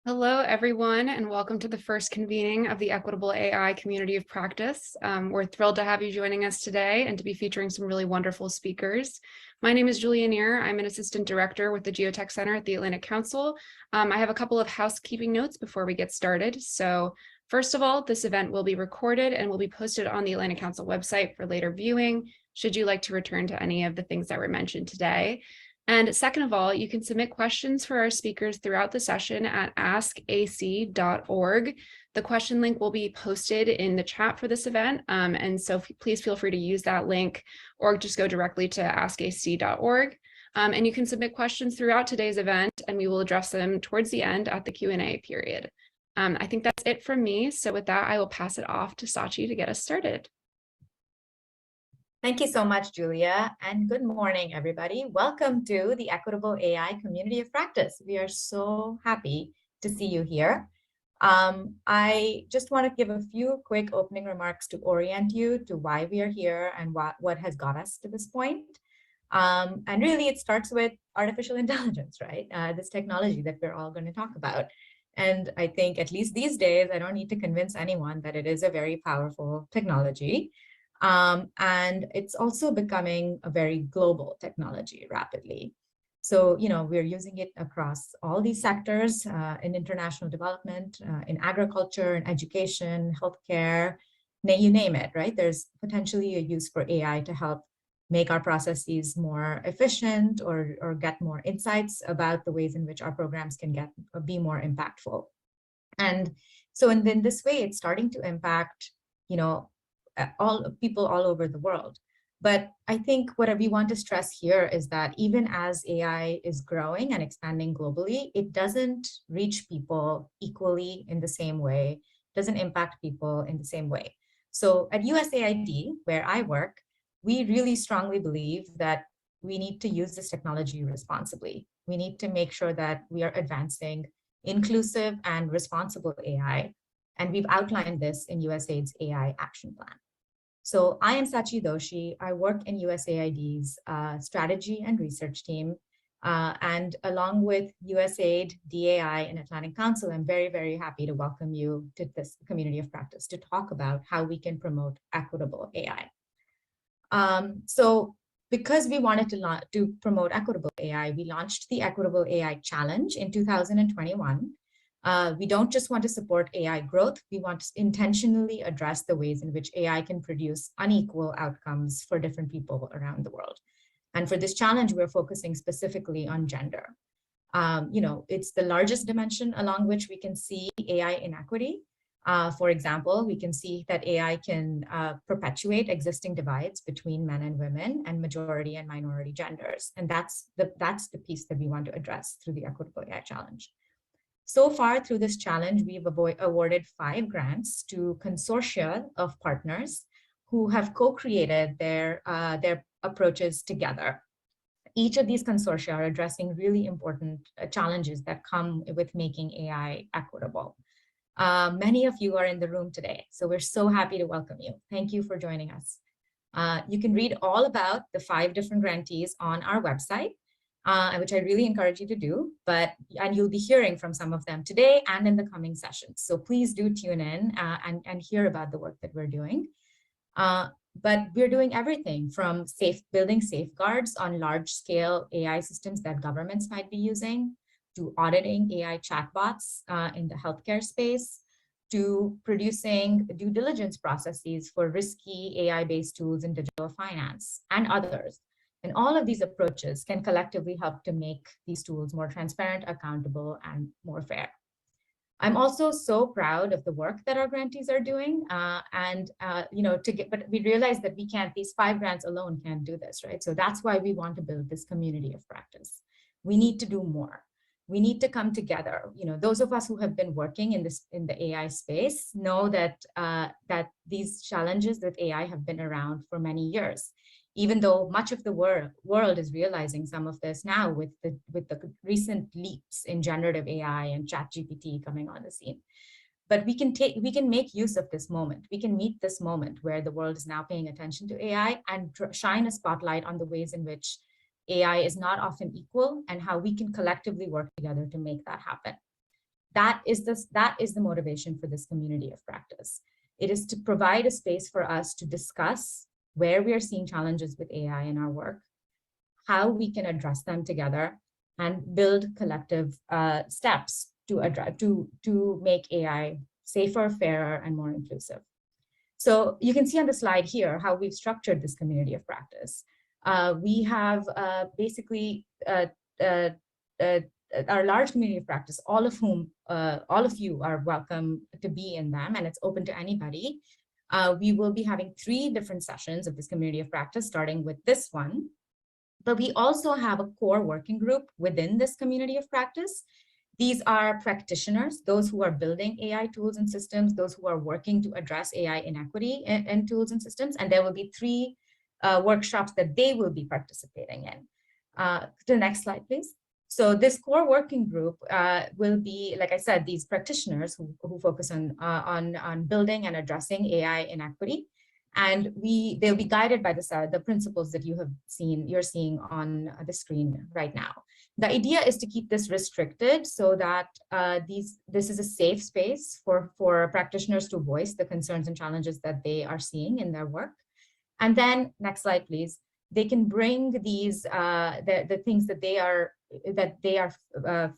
Hello, everyone, and welcome to the first convening of the Equitable AI Community of Practice. We're thrilled to have you joining us today and to be featuring some really wonderful speakers. My name is Julia Neer. I'm an assistant director with the Geotech Center at the Atlantic Council. I have a couple of housekeeping notes before we get started. So first of all, this event will be recorded and will be posted on the Atlantic Council website for later viewing, should you like to return to any of the things that were mentioned today. And second of all, you can submit questions for our speakers throughout the session at askac.org. The question link will be posted in the chat for this event. And so please feel free to use that link or just go directly to askac.org. And you can submit questions throughout today's event and we will address them towards the end at the Q&A period. I think that's it from me. So with that, I will pass it off to Sachi to get us started. Thank you so much, Julia, and good morning, everybody. Welcome to the Equitable AI Community of Practice. We are so happy to see you here. I just want to give a few quick opening remarks to orient you to why we are here and what has got us to this point. And really, it starts with artificial intelligence, right? This technology that we're all going to talk about. And I think, at least these days, I don't need to convince anyone that it is a very powerful technology. And it's also becoming a very global technology rapidly. So, we're using it across all these sectors in international development, in agriculture, in education, healthcare, you name it, right? There's potentially a use for AI to help make our processes more efficient or get more insights about the ways in which our programs can be more impactful. And so in this way, it's starting to impact, all people all over the world. But I think what we want to stress here is that even as AI is growing and expanding globally, it doesn't reach people equally in the same way, doesn't impact people in the same way. So at USAID, where I work, we really strongly believe that we need to use this technology responsibly. We need to make sure that we are advancing inclusive and responsible AI. And we've outlined this in USAID's AI Action Plan. So I am Sachi Doshi. I work in USAID's strategy and research team. And along with USAID, DAI, and Atlantic Council, I'm very, very happy to welcome you to this community of practice to talk about how we can promote equitable AI. So because we wanted to promote equitable AI, we launched the Equitable AI Challenge in 2021. We don't just want to support AI growth, we want to intentionally address the ways in which AI can produce unequal outcomes for different people around the world. And for this challenge, we're focusing specifically on gender. It's the largest dimension along which we can see AI inequity. For example, we can see that AI can perpetuate existing divides between men and women and majority and minority genders. And that's the piece that we want to address through the Equitable AI Challenge. So far through this challenge, we've awarded 5 grants to consortia of partners who have co-created their approaches together. Each of these consortia are addressing really important challenges that come with making AI equitable. Many of you are in the room today, so we're so happy to welcome you. Thank you for joining us. You can read all about the 5 different grantees on our website, which I really encourage you to do, and you'll be hearing from some of them today and in the coming sessions. So please do tune in and hear about the work that we're doing. But we're doing everything from building safeguards on large-scale AI systems that governments might be using, to auditing AI chatbots in the healthcare space, to producing due diligence processes for risky AI-based tools in digital finance, and others. And all of these approaches can collectively help to make these tools more transparent, accountable, and more fair. I'm also so proud of the work that our grantees are doing. But we realize that these 5 grants alone can't do this, right? So that's why we want to build this community of practice. We need to do more. We need to come together. Those of us who have been working in the AI space know that these challenges with AI have been around for many years, even though much of the world is realizing some of this now with the recent leaps in generative AI and ChatGPT coming on the scene. But we can make use of this moment. We can meet this moment where the world is now paying attention to AI and shine a spotlight on the ways in which AI is not often equal and how we can collectively work together to make that happen. that is the motivation for this community of practice. It is to provide a space for us to discuss where we are seeing challenges with AI in our work, how we can address them together, and build collective steps to make AI safer, fairer, and more inclusive. So you can see on the slide here how we've structured this community of practice. We have basically our large community of practice, all of you are welcome to be in them, and it's open to anybody. We will be having 3 different sessions of this community of practice, starting with this one. But we also have a core working group within this community of practice. These are practitioners, those who are building AI tools and systems, those who are working to address AI inequity in tools and systems. And there will be 3 workshops that they will be participating in. To the next slide, please. So this core working group will be, like I said, these practitioners who focus on building and addressing AI inequity. And they'll be guided by the principles that you're seeing on the screen right now. The idea is to keep this restricted so that this is a safe space for practitioners to voice the concerns and challenges that they are seeing in their work. And then, next slide, please. They can bring these the things that they are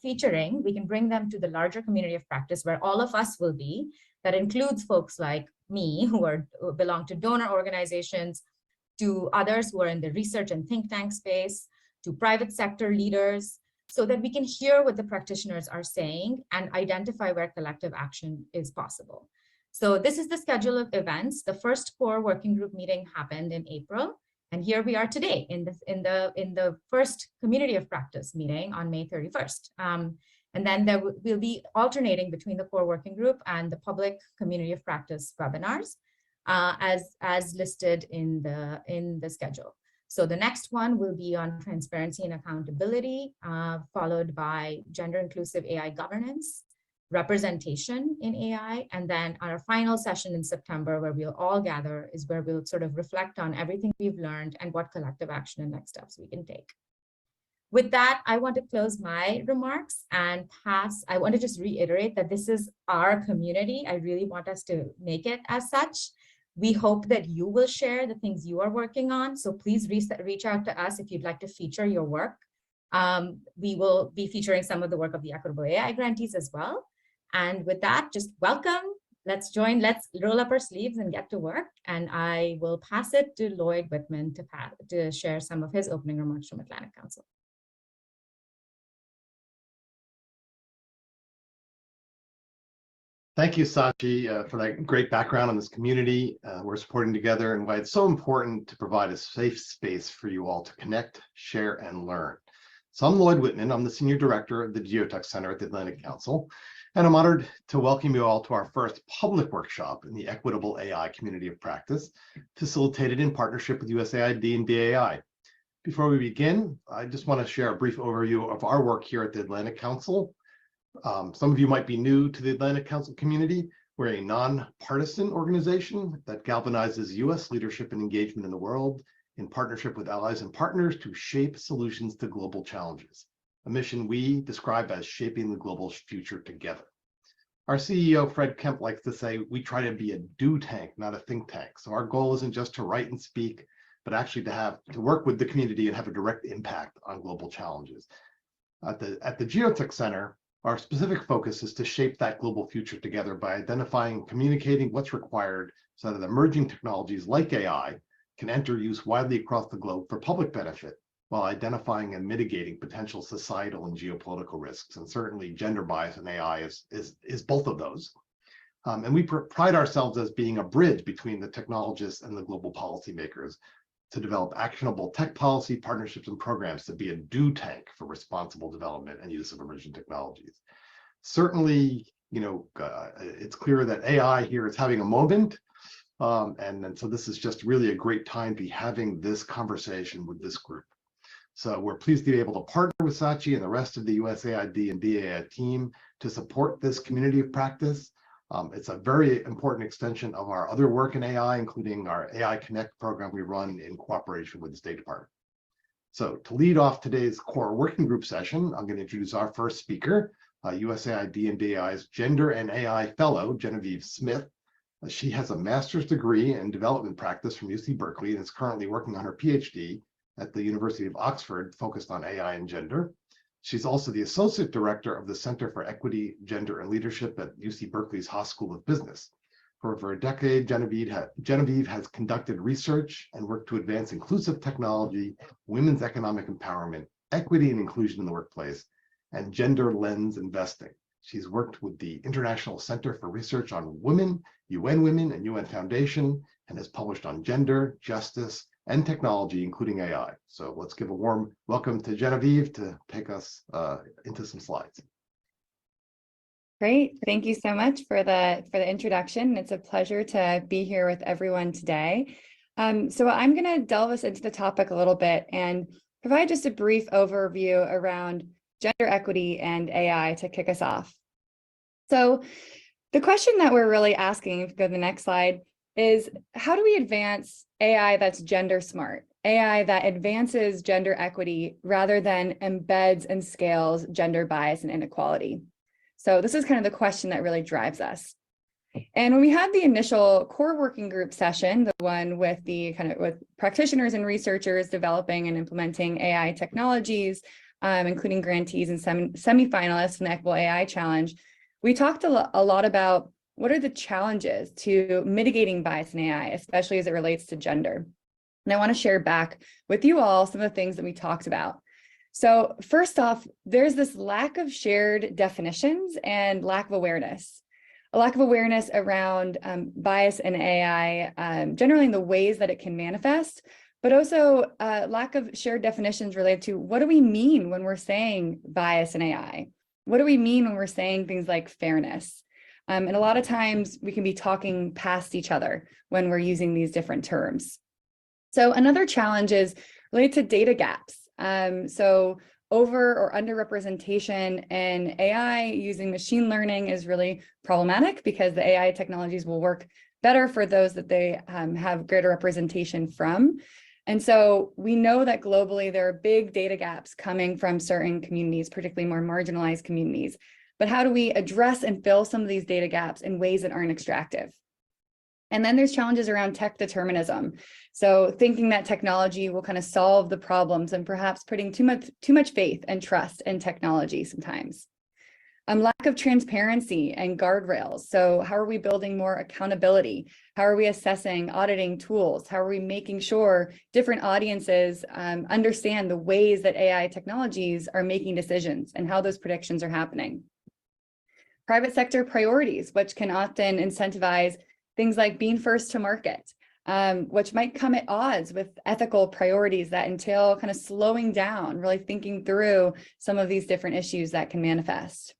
featuring. We can bring them to the larger community of practice where all of us will be. That includes folks like me who belong to donor organizations, to others who are in the research and think tank space, to private sector leaders, so that we can hear what the practitioners are saying and identify where collective action is possible. So this is the schedule of events. The first core working group meeting happened in April, and here we are today in the first community of practice meeting on May 31st. And then we'll be alternating between the core working group and the public community of practice webinars as listed in the schedule. So the next one will be on transparency and accountability, followed by gender inclusive AI governance, representation in AI, and then our final session in September, where we'll all gather, is where we'll sort of reflect on everything we've learned and what collective action and next steps we can take. With that, I want to close my remarks and pass. I want to just reiterate that this is our community. I really want us to make it as such. We hope that you will share the things you are working on. So please reach out to us if you'd like to feature your work. We will be featuring some of the work of the Equitable AI grantees as well. And with that, just welcome. Let's roll up our sleeves and get to work. And I will pass it to Lloyd Whitman to share some of his opening remarks from Atlantic Council. Thank you, Sachi, for that great background on this community we're supporting together, and why it's so important to provide a safe space for you all to connect, share, and learn. So I'm Lloyd Whitman. I'm the Senior Director of the Geotech Center at the Atlantic Council, and I'm honored to welcome you all to our first public workshop in the Equitable AI community of practice, facilitated in partnership with USAID and BAI. Before we begin, I just want to share a brief overview of our work here at the Atlantic Council. Some of you might be new to the Atlantic Council community. We're a nonpartisan organization that galvanizes U.S. leadership and engagement in the world in partnership with allies and partners to shape solutions to global challenges, a mission we describe as shaping the global future together. Our CEO, Fred Kemp, likes to say, we try to be a do tank, not a think tank. So our goal isn't just to write and speak, but actually to work with the community and have a direct impact on global challenges. At the Geotech Center, our specific focus is to shape that global future together by identifying and communicating what's required so that emerging technologies like AI can enter use widely across the globe for public benefit, while identifying and mitigating potential societal and geopolitical risks. And certainly gender bias in AI is both of those. And we pride ourselves as being a bridge between the technologists and the global policymakers to develop actionable tech policy partnerships and programs to be a do tank for responsible development and use of emerging technologies. Certainly, it's clear that AI here is having a moment. And so this is just really a great time to be having this conversation with this group. So we're pleased to be able to partner with Sachi and the rest of the USAID and BAI team to support this community of practice. It's a very important extension of our other work in AI, including our AI Connect program we run in cooperation with the State Department. So to lead off today's core working group session, I'm going to introduce our first speaker, USAID and AI's Gender and AI Fellow, Genevieve Smith. She has a master's degree in development practice from UC Berkeley and is currently working on her PhD at the University of Oxford, focused on AI and gender. She's also the Associate Director of the Center for Equity, Gender, and Leadership at UC Berkeley's Haas School of Business. For over a decade, Genevieve has conducted research and worked to advance inclusive technology, women's economic empowerment, equity and inclusion in the workplace, and gender lens investing. She's worked with the International Center for Research on Women, UN Women, and UN Foundation, and has published on gender, justice, and technology, including AI. So let's give a warm welcome to Genevieve to take us into some slides. Great. Thank you so much for the introduction. It's a pleasure to be here with everyone today. So I'm going to delve us into the topic a little bit and provide just a brief overview around gender equity and AI to kick us off. So the question that we're really asking, if you go to the next slide, is how do we advance AI that's gender smart, AI that advances gender equity rather than embeds and scales gender bias and inequality? So this is kind of the question that really drives us. And when we had the initial core working group session, the one with with practitioners and researchers developing and implementing AI technologies, including grantees and semi-finalists in the Equitable AI Challenge, we talked a lot about what are the challenges to mitigating bias in AI, especially as it relates to gender. And I want to share back with you all some of the things that we talked about. So first off, there's this lack of shared definitions and lack of awareness. A lack of awareness around bias in AI, generally in the ways that it can manifest, but also lack of shared definitions related to what do we mean when we're saying bias in AI? What do we mean when we're saying things like fairness? And a lot of times we can be talking past each other when we're using these different terms. So another challenge is related to data gaps. So over or underrepresentation in AI using machine learning is really problematic because the AI technologies will work better for those that they have greater representation from. And so we know that globally there are big data gaps coming from certain communities, particularly more marginalized communities. But how do we address and fill some of these data gaps in ways that aren't extractive? And then there's challenges around tech determinism. So thinking that technology will kind of solve the problems and perhaps putting too much faith and trust in technology sometimes. Lack of transparency and guardrails. So how are we building more accountability? How are we assessing, auditing tools? How are we making sure different audiences understand the ways that AI technologies are making decisions and how those predictions are happening? Private sector priorities, which can often incentivize things like being first to market, which might come at odds with ethical priorities that entail kind of slowing down, really thinking through some of these different issues that can manifest.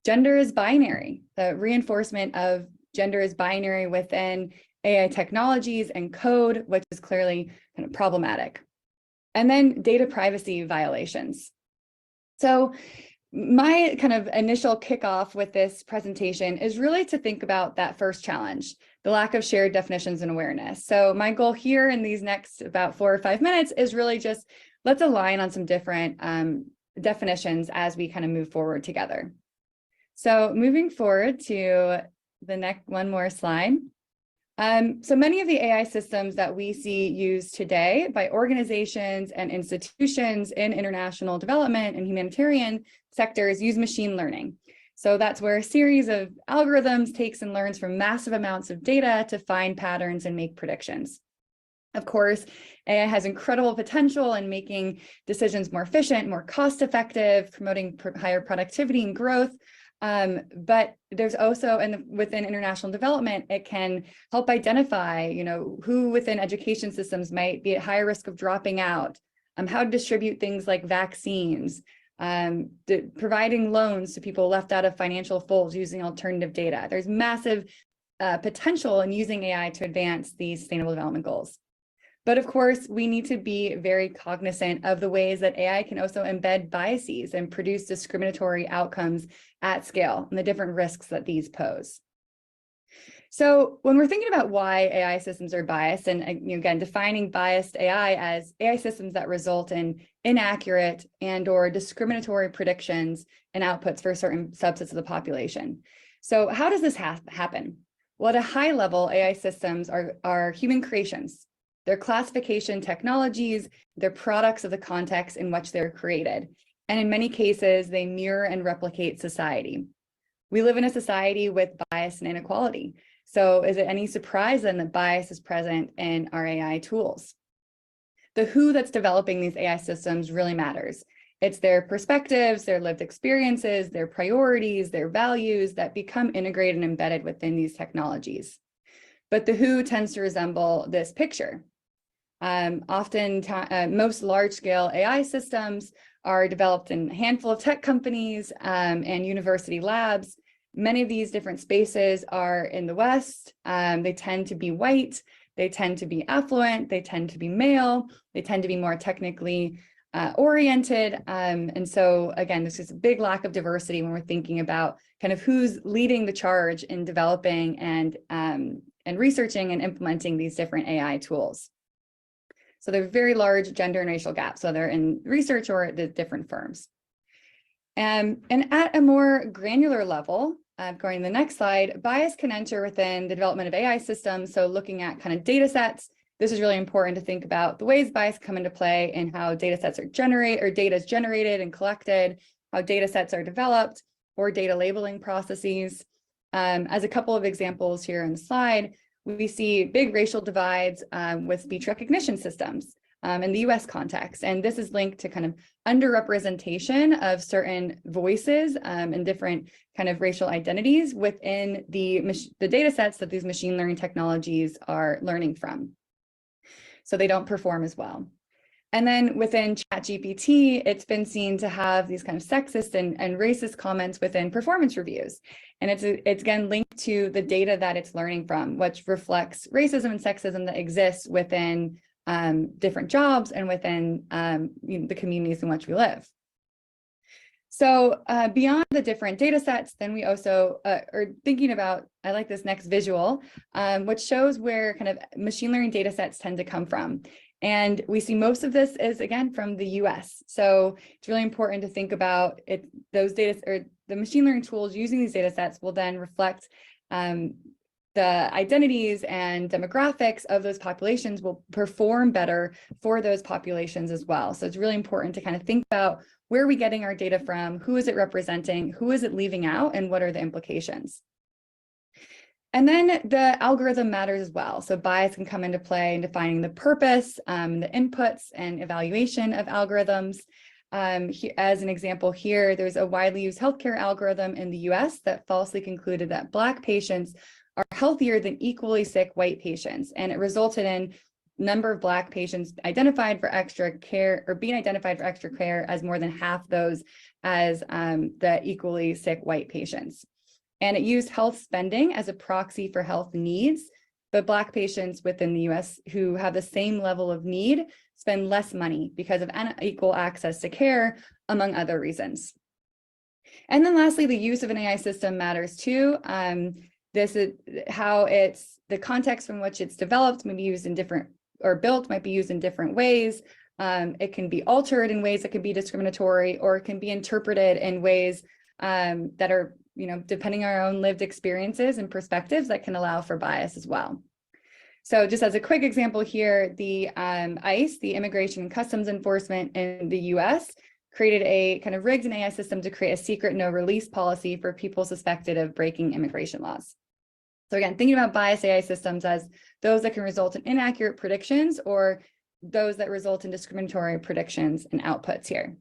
Gender is binary. The reinforcement of gender is binary within AI technologies and code, which is clearly kind of problematic. And then data privacy violations. So my kind of initial kickoff with this presentation is really to think about that first challenge, the lack of shared definitions and awareness. So my goal here in these next about 4 or 5 minutes is really just let's align on some different definitions as we kind of move forward together. So moving forward to the next one more slide. So many of the AI systems that we see used today by organizations and institutions in international development and humanitarian sectors use machine learning. So that's where a series of algorithms takes and learns from massive amounts of data to find patterns and make predictions. Of course, AI has incredible potential in making decisions more efficient, more cost-effective, promoting higher productivity and growth. But there's also, and within international development, it can help identify, who within education systems might be at higher risk of dropping out, how to distribute things like vaccines, providing loans to people left out of financial folds using alternative data. There's massive potential in using AI to advance these sustainable development goals. But of course, we need to be very cognizant of the ways that AI can also embed biases and produce discriminatory outcomes at scale and the different risks that these pose. So when we're thinking about why AI systems are biased, and again, defining biased AI as AI systems that result in inaccurate and or discriminatory predictions and outputs for certain subsets of the population. So how does this happen? Well, at a high level, AI systems are human creations. They're classification technologies, they're products of the context in which they're created. And in many cases, they mirror and replicate society. We live in a society with bias and inequality. So is it any surprise then that bias is present in our AI tools? The who that's developing these AI systems really matters. It's their perspectives, their lived experiences, their priorities, their values that become integrated and embedded within these technologies. But the who tends to resemble this picture. Most large-scale AI systems are developed in a handful of tech companies and university labs. Many of these different spaces are in the West. They tend to be white, they tend to be affluent, they tend to be male, they tend to be more technically oriented. And so again, this is a big lack of diversity when we're thinking about kind of who's leading the charge in developing and researching and implementing these different AI tools. So there are very large gender and racial gaps, whether in research or the different firms. And at a more granular level, going to the next slide, bias can enter within the development of AI systems. So looking at kind of data sets, this is really important to think about the ways bias come into play and how data sets are data is generated and collected, how data sets are developed, or data labeling processes. As a couple of examples here on the slide, we see big racial divides with speech recognition systems in the US context. And this is linked to kind of underrepresentation of certain voices and different kind of racial identities within the data sets that these machine learning technologies are learning from. So they don't perform as well. And then within ChatGPT, it's been seen to have these kind of sexist and racist comments within performance reviews. And it's again linked to the data that it's learning from, which reflects racism and sexism that exists within different jobs and within the communities in which we live. So beyond the different data sets, then we also are thinking about, I like this next visual, which shows where kind of machine learning data sets tend to come from. And we see most of this is, again, from the US. So it's really important to think about it. Those data, or the machine learning tools using these data sets will then reflect the identities and demographics of those populations will perform better for those populations as well. So it's really important to kind of think about where are we getting our data from, who is it representing, who is it leaving out, and what are the implications? And then the algorithm matters as well. So bias can come into play in defining the purpose, the inputs and evaluation of algorithms. As an example here, there's a widely used healthcare algorithm in the US that falsely concluded that Black patients are healthier than equally sick white patients. And it resulted in number of Black patients identified for extra care or being identified for extra care as more than half those as the equally sick white patients. And it used health spending as a proxy for health needs, but Black patients within the US who have the same level of need spend less money because of unequal access to care, among other reasons. And then lastly, the use of an AI system matters too. This is how the context from which it's developed may be used in different, or built might be used in different ways. It can be altered in ways that can be discriminatory, or it can be interpreted in ways that are, depending on our own lived experiences and perspectives that can allow for bias as well. So just as a quick example here, the ICE, the Immigration and Customs Enforcement in the US, created a kind of rigged an AI system to create a secret no release policy for people suspected of breaking immigration laws. So again, thinking about bias AI systems as those that can result in inaccurate predictions or those that result in discriminatory predictions and outputs here.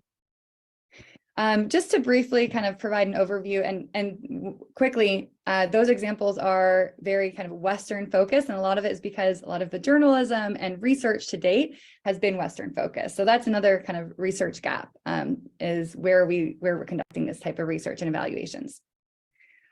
Just to briefly kind of provide an overview and quickly, those examples are very kind of Western focused, and a lot of it is because a lot of the journalism and research to date has been Western focused. So that's another kind of research gap, is where we're conducting this type of research and evaluations.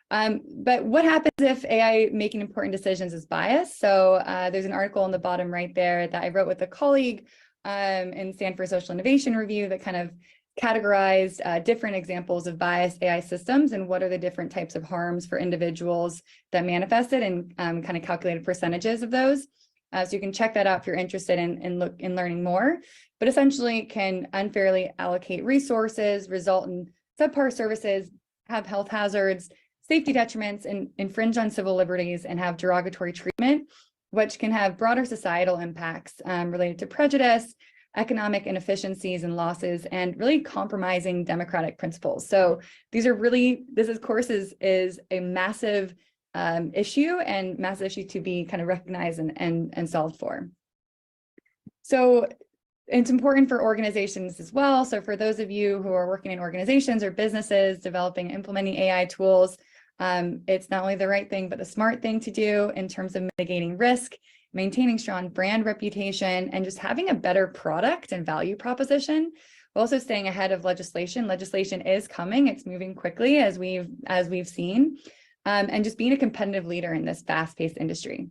But what happens if AI making important decisions is biased? So there's an article on the bottom right there that I wrote with a colleague in Stanford Social Innovation Review that kind of categorized different examples of biased AI systems and what are the different types of harms for individuals that manifested, and kind of calculated percentages of those. So you can check that out if you're interested in learning more, but essentially can unfairly allocate resources, result in subpar services, have health hazards, safety detriments, and infringe on civil liberties, and have derogatory treatment, which can have broader societal impacts related to prejudice, economic inefficiencies and losses, and really compromising democratic principles. So these are really, this of course is a massive issue, and massive issue to be kind of recognized and solved for. So it's important for organizations as well. So for those of you who are working in organizations or businesses developing and implementing AI tools, it's not only the right thing, but the smart thing to do in terms of mitigating risk, maintaining strong brand reputation, and just having a better product and value proposition. We're also staying ahead of legislation. Legislation is coming. It's moving quickly as we've seen, and just being a competitive leader in this fast-paced industry.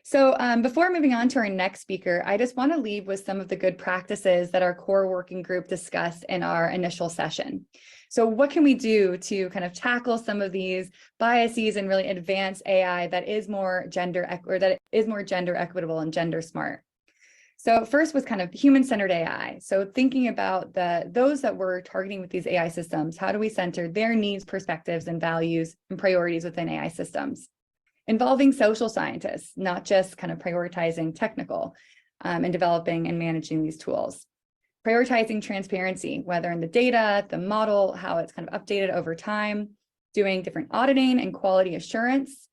So before moving on to our next speaker, I just want to leave with some of the good practices that our core working group discussed in our initial session. So what can we do to kind of tackle some of these biases and really advance AI that is more gender equitable and gender smart? So first was kind of human-centered AI. So thinking about those that we're targeting with these AI systems, how do we center their needs, perspectives, and values and priorities within AI systems? Involving social scientists, not just kind of prioritizing technical and developing and managing these tools. Prioritizing transparency, whether in the data, the model, how it's kind of updated over time, doing different auditing and quality assurance,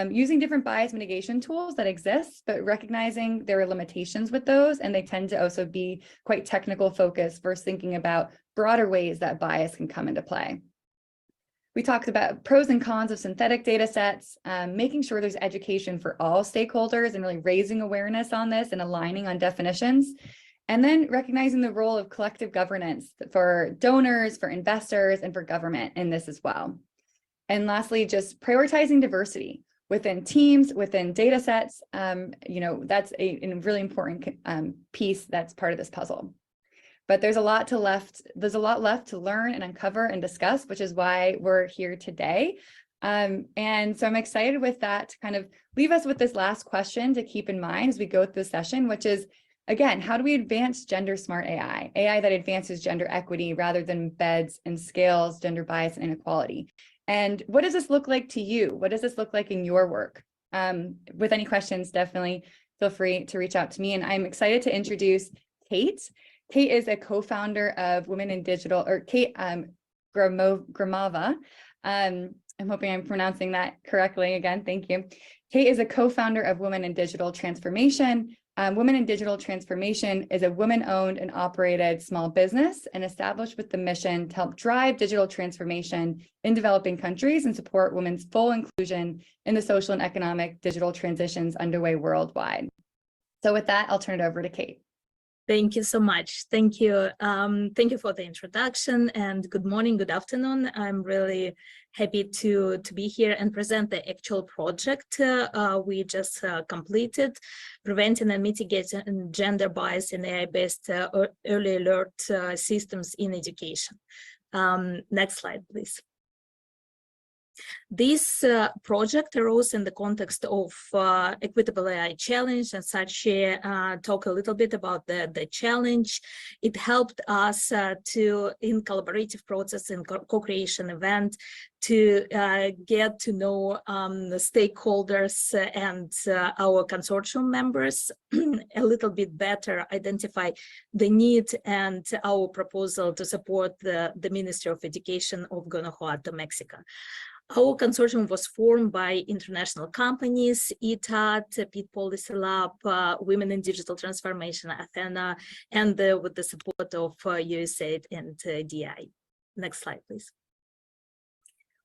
using different bias mitigation tools that exist, but recognizing there are limitations with those, and they tend to also be quite technical focused versus thinking about broader ways that bias can come into play. We talked about pros and cons of synthetic data sets, making sure there's education for all stakeholders and really raising awareness on this and aligning on definitions. And then recognizing the role of collective governance for donors, for investors, and for government in this as well. And lastly, just prioritizing diversity within teams, within data sets. That's a really important piece that's part of this puzzle. But there's a lot left to learn and uncover and discuss, which is why we're here today. And so I'm excited with that to kind of leave us with this last question to keep in mind as we go through the session, which is, again, how do we advance gender smart AI? AI that advances gender equity rather than embeds and scales gender bias and inequality. And what does this look like to you? What does this look like in your work? With any questions, definitely feel free to reach out to me. And I'm excited to introduce Kate. Kate is a co-founder of Women in Digital, or Kate Gromova. I'm hoping I'm pronouncing that correctly again, thank you. Kate is a co-founder of Women in Digital Transformation. Women in Digital Transformation is a women-owned and operated small business and established with the mission to help drive digital transformation in developing countries and support women's full inclusion in the social and economic digital transitions underway worldwide. So with that, I'll turn it over to Kate. Thank you so much. Thank you. Thank you for the introduction, and good morning, good afternoon. I'm really happy to be here and present the actual project we just completed, preventing and mitigating gender bias in AI-based early alert systems in education. Next slide, please. This project arose in the context of Equitable AI Challenge, and such talk a little bit about the challenge. It helped us to, in collaborative process and co-creation event, to get to know the stakeholders and our consortium members a little bit better, identify the need and our proposal to support the Ministry of Education of Guanajuato, Mexico. Our consortium was formed by international companies, Itad, Peat Policy Lab, Women in Digital Transformation, Athena, and with the support of USAID and DI. Next slide, please.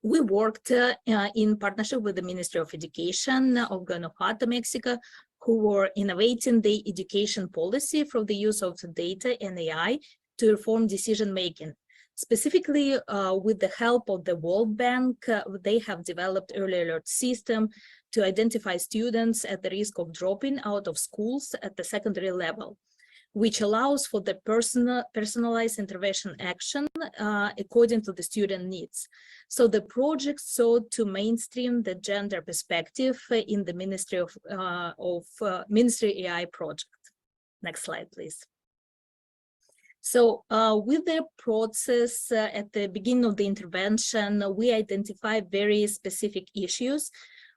We worked in partnership with the Ministry of Education of Guanajuato, Mexico, who were innovating the education policy for the use of data and AI to reform decision-making. Specifically, with the help of the World Bank, they have developed early alert system to identify students at the risk of dropping out of schools at the secondary level. which allows for the personalized intervention action according to the student needs. So the project sought to mainstream the gender perspective in the Ministry AI project. Next slide, please. So with the process at the beginning of the intervention, we identify very specific issues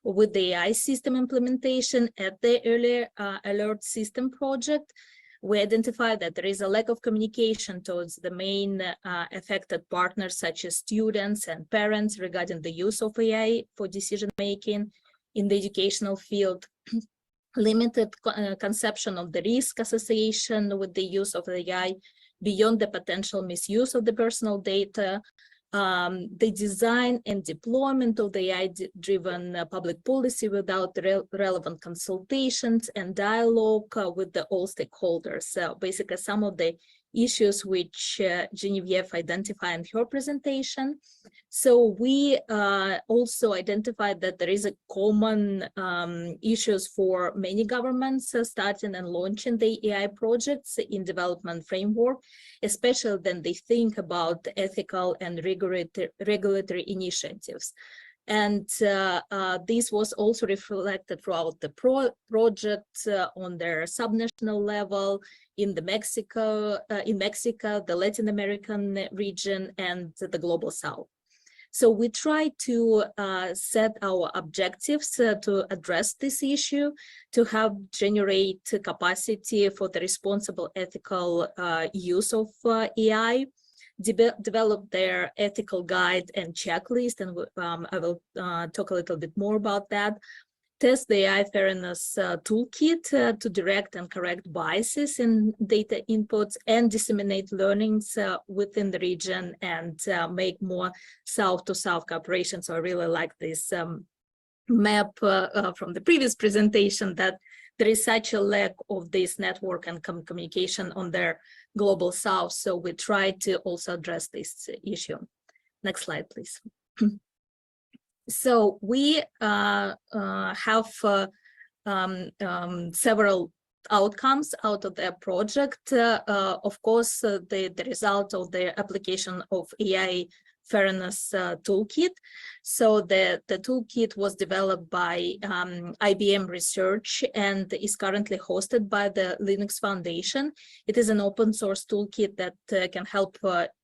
with the AI system implementation at the early alert system project. We identify that there is a lack of communication towards the main affected partners, such as students and parents, regarding the use of AI for decision-making in the educational field. Limited conception of the risk association with the use of AI beyond the potential misuse of the personal data. The design and deployment of the AI-driven public policy without relevant consultations and dialogue with all stakeholders. So basically, some of the issues which Genevieve identified in her presentation. So we also identified that there is a common issues for many governments starting and launching the AI projects in development framework, especially when they think about ethical and regulatory initiatives. And this was also reflected throughout the project on their subnational level in Mexico, the Latin American region, and the Global South. So we try to set our objectives to address this issue, to generate capacity for the responsible ethical use of AI, develop their ethical guide and checklist, and I will talk a little bit more about that. Test the AI fairness toolkit to direct and correct biases in data inputs and disseminate learnings within the region and make more South-to-South cooperation. So I really like this map from the previous presentation, that there is such a lack of this network and communication on their Global South. So we try to also address this issue. Next slide, please. So we have several outcomes out of the project. Of course, the result of the application of AI fairness toolkit. So the toolkit was developed by IBM Research and is currently hosted by the Linux Foundation. It is an open source toolkit that can help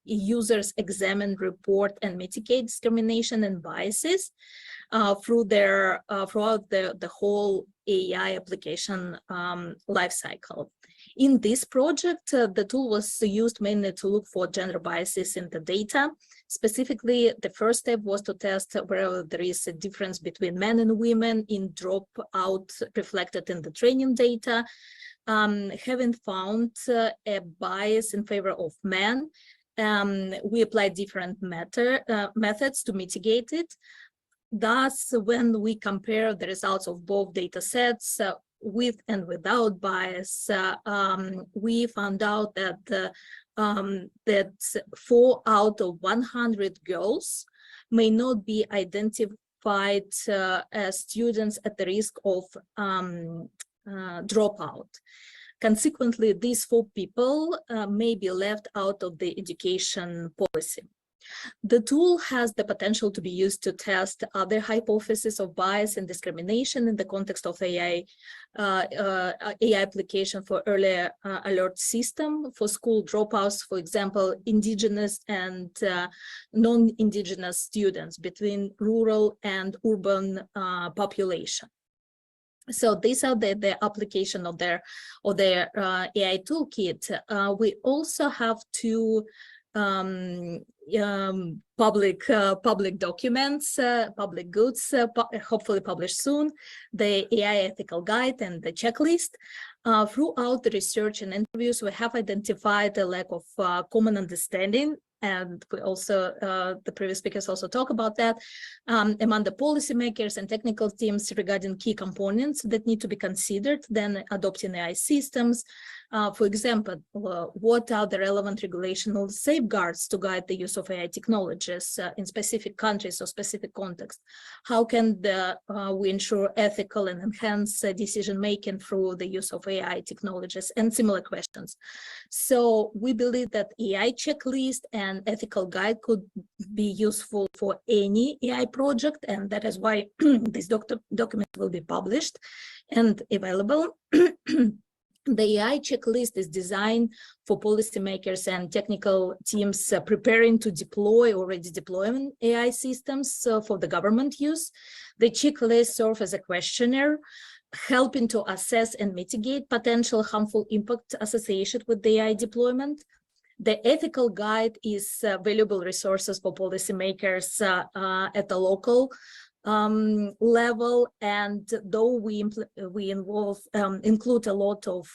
users examine, report, and mitigate discrimination and biases throughout the whole AI application lifecycle. In this project, the tool was used mainly to look for gender biases in the data. Specifically, the first step was to test whether there is a difference between men and women in dropout reflected in the training data. Having found a bias in favor of men, we applied different methods to mitigate it. Thus, when we compare the results of both data sets with and without bias, we found out that that 4 out of 100 girls may not be identified as students at the risk of dropout. Consequently, these 4 people may be left out of the education policy. The tool has the potential to be used to test other hypotheses of bias and discrimination in the context of AI application for early alert system for school dropouts, for example, indigenous and non-indigenous students between rural and urban population. So these are the application of their AI toolkit. We also have 2 public documents, public goods, hopefully published soon, the AI ethical guide and the checklist. Throughout the research and interviews, we have identified a lack of common understanding, and we also, the previous speakers also talk about that, among the policymakers and technical teams regarding key components that need to be considered then adopting AI systems. For example, what are the relevant regulational safeguards to guide the use of AI technologies in specific countries or specific contexts? How can we ensure ethical and enhanced decision-making through the use of AI technologies, and similar questions. So we believe that AI checklist and ethical guide could be useful for any AI project, and that is why this document will be published and available. The AI checklist is designed for policymakers and technical teams preparing to deploy already deploying AI systems for the government use. The checklist serves as a questionnaire, helping to assess and mitigate potential harmful impact associated with the AI deployment. The ethical guide is valuable resources for policymakers at the local level, and though we include a lot of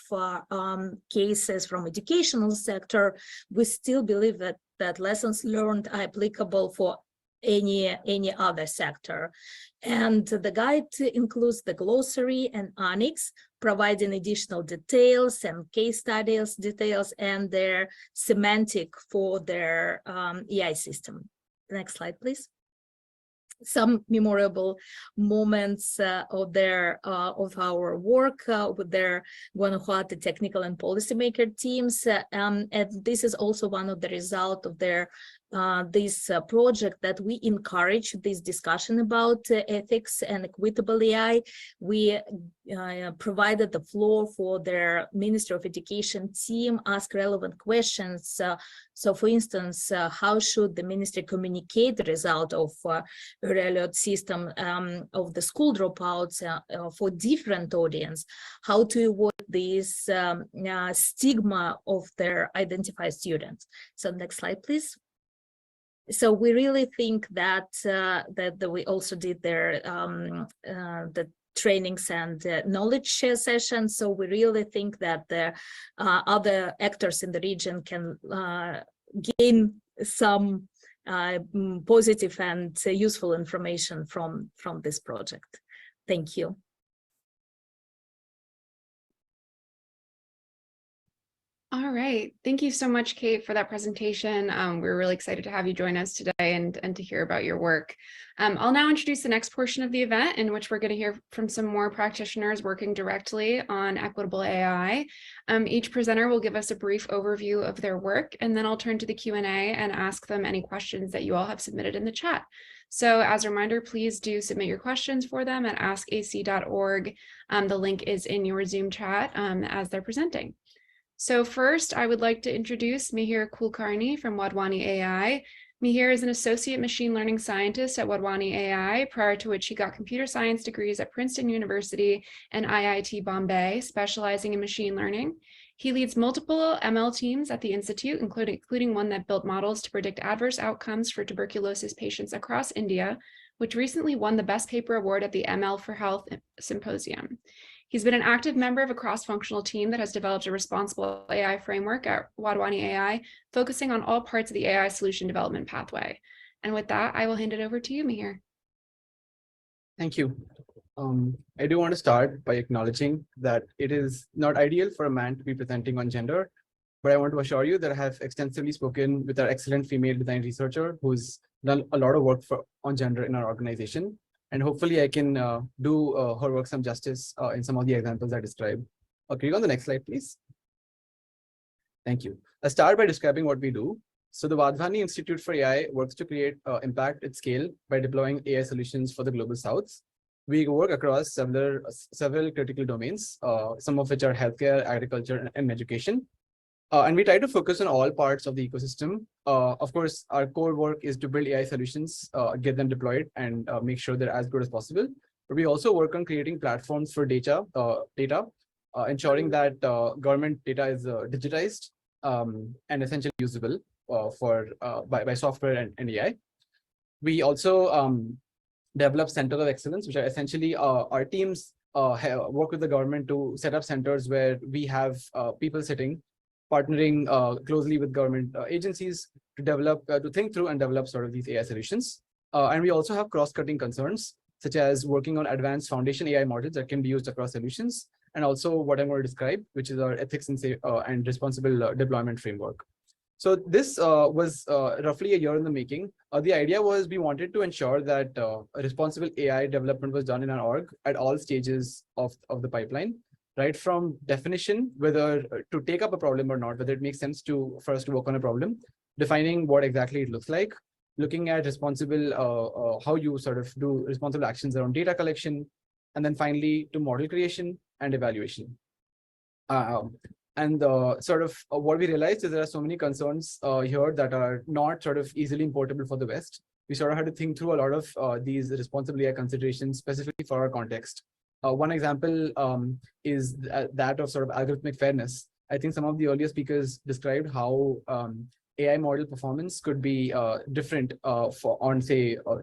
cases from educational sector, we still believe that lessons learned are applicable for any other sector. And the guide includes the glossary and annex, providing additional details and case studies details and their semantic for their AI system. Next slide, please. Some memorable moments of our work with their Guanajuato technical and policymaker teams, and this is also one of the results of their this project, that we encourage this discussion about ethics and equitable AI. We provided the floor for their Ministry of Education team, ask relevant questions. So for instance, how should the ministry communicate the result of early alert system of the school dropouts for different audience? How to avoid this stigma of their identified students? So next slide, please. So we really think that that we also did their the trainings and knowledge share sessions. So we really think that the other actors in the region can gain some positive and useful information from this project. Thank you. All right. Thank you so much, Kate, for that presentation. We're really excited to have you join us today and to hear about your work. I'll now introduce the next portion of the event, in which we're going to hear from some more practitioners working directly on equitable AI. Each presenter will give us a brief overview of their work, and then I'll turn to the Q&A and ask them any questions that you all have submitted in the chat. So as a reminder, please do submit your questions for them at askac.org. The link is in your Zoom chat as they're presenting. So first, I would like to introduce Mihir Kulkarni from Wadhwani AI. Mihir is an associate machine learning scientist at Wadhwani AI, prior to which he got computer science degrees at Princeton University and IIT Bombay, specializing in machine learning. He leads multiple ML teams at the Institute, including one that built models to predict adverse outcomes for tuberculosis patients across India, which recently won the Best Paper Award at the ML for Health Symposium. He's been an active member of a cross-functional team that has developed a responsible AI framework at Wadhwani AI, focusing on all parts of the AI solution development pathway. And with that, I will hand it over to you, Mihir. Thank you. I do want to start by acknowledging that it is not ideal for a man to be presenting on gender, but I want to assure you that I have extensively spoken with our excellent female design researcher who's done a lot of work on gender in our organization. And hopefully I can do her work some justice in some of the examples I described. Okay, on the next slide, please. Thank you. I'll start by describing what we do. So the Wadhwani Institute for AI works to create impact at scale by deploying AI solutions for the global south. We work across several critical domains, some of which are healthcare, agriculture, and education. And we try to focus on all parts of the ecosystem. Of course, our core work is to build AI solutions, get them deployed, and make sure they're as good as possible. But we also work on creating platforms for data, ensuring that government data is digitized and essentially usable by software and AI. We also develop centers of excellence, which are essentially our teams work with the government to set up centers where we have people sitting, partnering closely with government agencies to think through and develop sort of these AI solutions. And we also have cross-cutting concerns, such as working on advanced foundation AI models that can be used across solutions, and also what I'm going to describe, which is our ethics and responsible deployment framework. So this was roughly a year in the making. The idea was we wanted to ensure that responsible AI development was done in our org at all stages of the pipeline, right from definition, whether to take up a problem or not, whether it makes sense for us to work on a problem, defining what exactly it looks like, looking at responsible, how you sort of do responsible actions around data collection, and then finally to model creation and evaluation. What we realized is there are so many concerns here that are not sort of easily importable for the West. We sort of had to think through a lot of these responsible AI considerations specifically for our context. One example is that of sort of algorithmic fairness. I think some of the earlier speakers described how AI model performance could be different on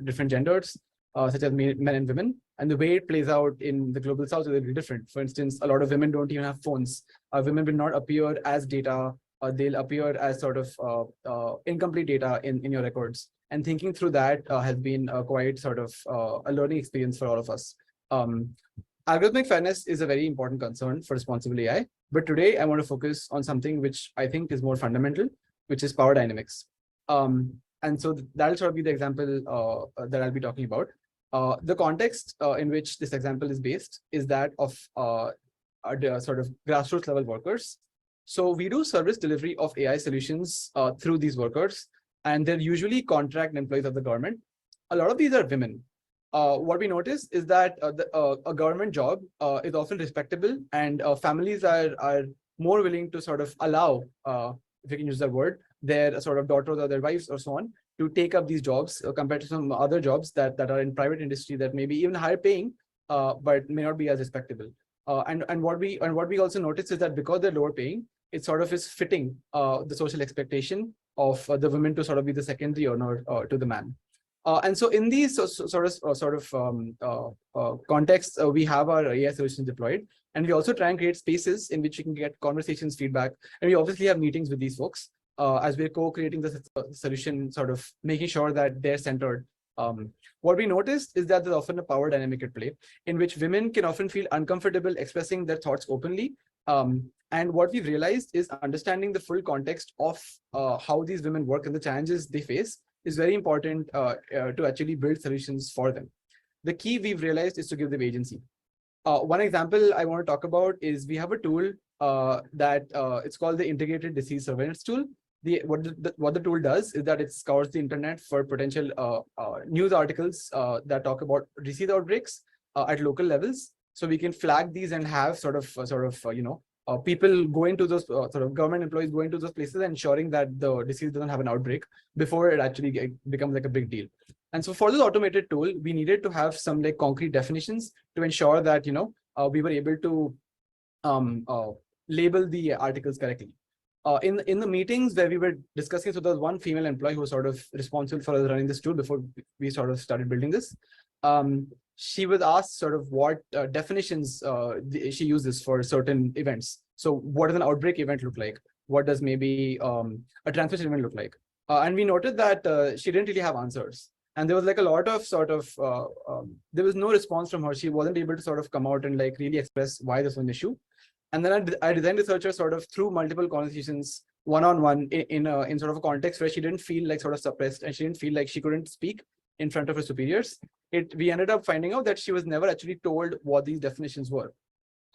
different genders, such as men and women. And the way it plays out in the global south is a little different. For instance, a lot of women don't even have phones. Women will not appear as data. They'll appear as sort of incomplete data in your records. And thinking through that has been quite sort of a learning experience for all of us. Algorithmic fairness is a very important concern for responsible AI. But today I want to focus on something which I think is more fundamental, which is power dynamics. And so that'll sort of be the example that I'll be talking about. The context in which this example is based is that of the sort of grassroots level workers. So we do service delivery of AI solutions through these workers, and they're usually contract employees of the government. A lot of these are women. What we notice is that a government job is often respectable, and families are more willing to sort of allow, if you can use that word, their sort of daughters or their wives or so on, to take up these jobs compared to some other jobs that are in private industry that may be even higher paying, but may not be as respectable. And what we also notice is that because they're lower paying, it sort of is fitting the social expectation of the women to sort of be the secondary earner to the man. And so in these contexts, we have our AI solutions deployed, and we also try and create spaces in which you can get conversations, feedback, and we obviously have meetings with these folks as we're co-creating the solution, sort of making sure that they're centered. What we noticed is that there's often a power dynamic at play in which women can often feel uncomfortable expressing their thoughts openly. And what we've realized is understanding the full context of how these women work and the challenges they face is very important to actually build solutions for them. The key we've realized is to give them agency. One example I want to talk about is we have a tool that it's called the Integrated Disease Surveillance Tool. What the tool does is that it scours the internet for potential news articles that talk about disease outbreaks at local levels. So we can flag these and have people go into those government employees go into those places, ensuring that the disease doesn't have an outbreak before it actually becomes like a big deal. And so for this automated tool, we needed to have some like concrete definitions to ensure that we were able to label the articles correctly. In the meetings where we were discussing, so there was one female employee who was sort of responsible for running this tool before we sort of started building this. She was asked sort of what definitions she uses for certain events. So what does an outbreak event look like? What does maybe a transmission event look like? And we noted that she didn't really have answers. And there was like a lot of there was no response from her. She wasn't able to sort of come out and like really express why this was an issue. And then I design researcher sort of through multiple conversations, one-on-one in sort of a context where she didn't feel like sort of suppressed and she didn't feel like she couldn't speak in front of her superiors. We ended up finding out that she was never actually told what these definitions were.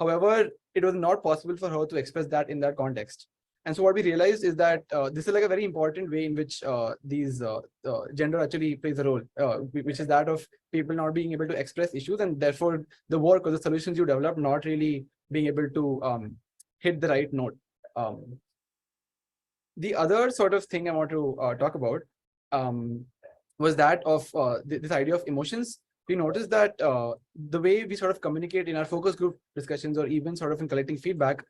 However, it was not possible for her to express that in that context. And so what we realized is that this is like a very important way in which these gender actually plays a role, which is that of people not being able to express issues, and therefore the work or the solutions you develop not really being able to hit the right note. The other sort of thing I want to talk about was that of this idea of emotions. We noticed that the way we sort of communicate in our focus group discussions or even sort of in collecting feedback,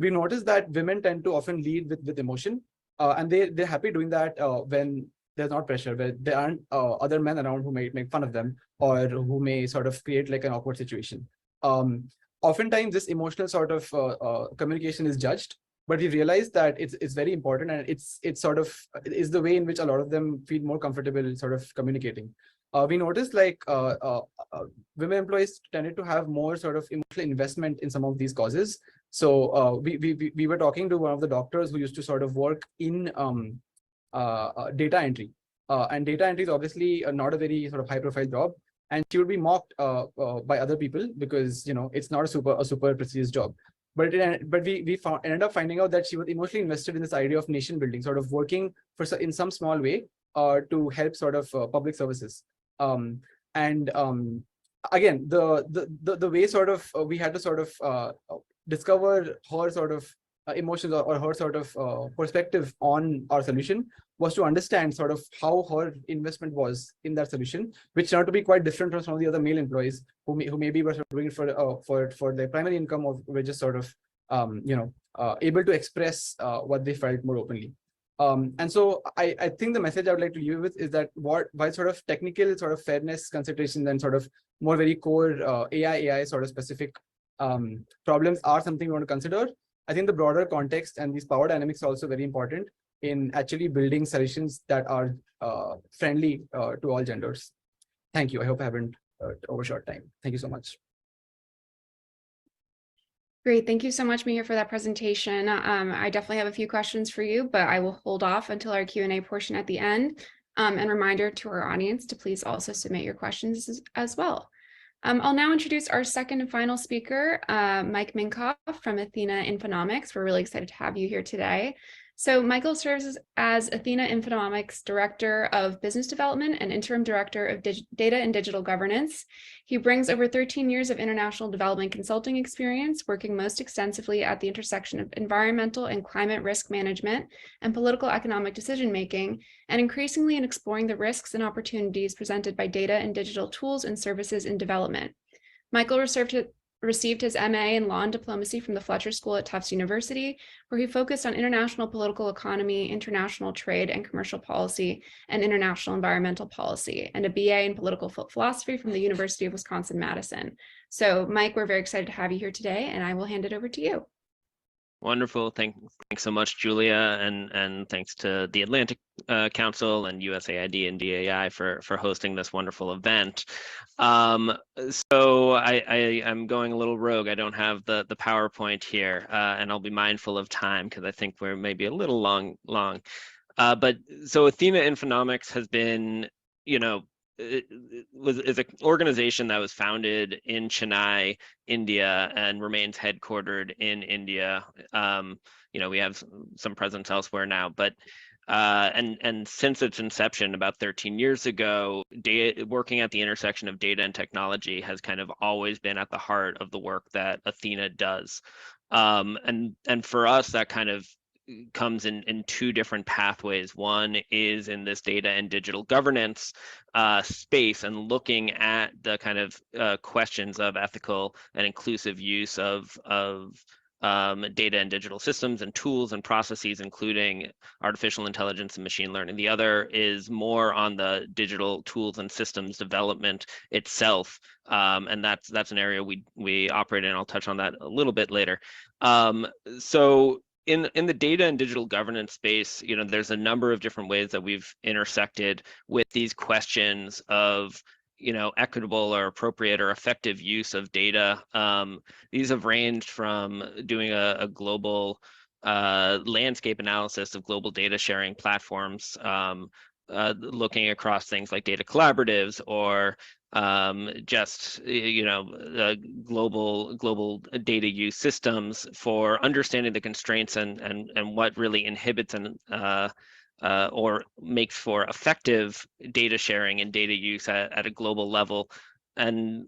we noticed that women tend to often lead with emotion, and they're happy doing that when there's not pressure, where there aren't other men around who may make fun of them or who may sort of create like an awkward situation. Oftentimes this emotional sort of communication is judged, but we realized that it's very important, and it's sort of is the way in which a lot of them feel more comfortable sort of communicating. we noticed like women employees tended to have more sort of emotional investment in some of these causes. So we were talking to one of the doctors who used to sort of work in data entry. And data entry is obviously not a very sort of high profile job. And she would be mocked by other people because, you know, it's not a super prestigious job. But we ended up finding out that she was emotionally invested in this idea of nation building, sort of working for in some small way to help sort of public services. Again, the way sort of we had to sort of discover her sort of emotions or her sort of perspective on our solution was to understand sort of how her investment was in that solution, which turned to be quite different from some of the other male employees who maybe were sort of doing it for their primary income, or were just sort of able to express what they felt more openly. And so I think the message I would like to leave with is that while sort of technical sort of fairness considerations and sort of more very core AI sort of specific problems are something we want to consider, I think the broader context and these power dynamics are also very important in actually building solutions that are friendly to all genders. Thank you. I hope I haven't overshot time. Thank you so much. Great. Thank you so much, Mihir, for that presentation. I definitely have a few questions for you, but I will hold off until our Q&A portion at the end. And reminder to our audience to please also submit your questions as well. I'll now introduce our second and final speaker, Mike Minkoff from Athena Infonomics. We're really excited to have you here today. So Michael serves as Athena Infonomics Director of Business Development and Interim Director of Data and Digital Governance. He brings over 13 years of international development consulting experience, working most extensively at the intersection of environmental and climate risk management and political economic decision-making, and increasingly in exploring the risks and opportunities presented by data and digital tools and services in development. Michael received his MA in Law and Diplomacy from the Fletcher School at Tufts University, where he focused on international political economy, international trade and commercial policy, and international environmental policy, and a BA in political philosophy from the University of Wisconsin-Madison. So Mike, we're very excited to have you here today, and I will hand it over to you. Wonderful. Thanks so much, Julia, and thanks to the Atlantic Council and USAID and DAI for hosting this wonderful event. So I'm going a little rogue. I don't have the PowerPoint here, and I'll be mindful of time because I think we're maybe a little long. But so Athena Infonomics has been, you know, is an organization that was founded in Chennai, India, and remains headquartered in India. You know, we have some presence elsewhere now, but and since its inception about 13 years ago, working at the intersection of data and technology has kind of always been at the heart of the work that Athena does. And for us, that kind of comes in two different pathways. One is in this data and digital governance space, and looking at the kind of questions of ethical and inclusive use of data and digital systems and tools and processes, including artificial intelligence and machine learning. The other is more on the digital tools and systems development itself, and that's an area we operate in. I'll touch on that a little bit later. So in the data and digital governance space, you know, there's a number of different ways that we've intersected with these questions of, you know, equitable or appropriate or effective use of data. These have ranged from doing a global landscape analysis of global data sharing platforms, looking across things like data collaboratives, or just, you know, global data use systems for understanding the constraints and what really inhibits and or makes for effective data sharing and data use at a global level, and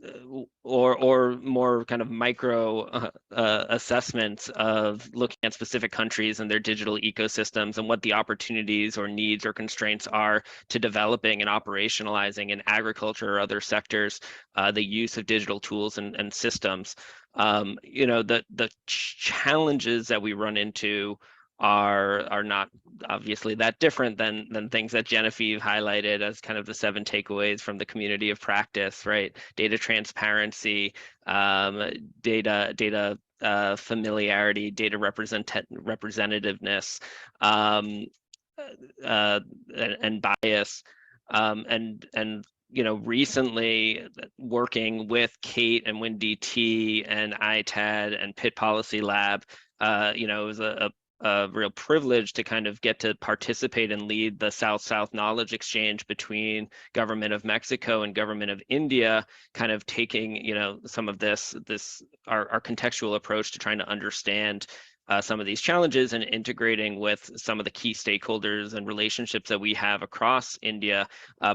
or more kind of micro assessments of looking at specific countries and their digital ecosystems and what the opportunities or needs or constraints are to developing and operationalizing in agriculture or other sectors the use of digital tools and systems. You know, the challenges that we run into are not obviously that different than things that Genevieve highlighted as kind of the 7 takeaways from the community of practice, right? Data transparency, data familiarity, data representativeness, and bias, and recently working with Kate and WinDT and Itad and Pit Policy Lab, it was a real privilege to kind of get to participate and lead the South-South knowledge exchange between Government of Mexico and Government of India, kind of taking, some of our contextual approach to trying to understand some of these challenges and integrating with some of the key stakeholders and relationships that we have across India,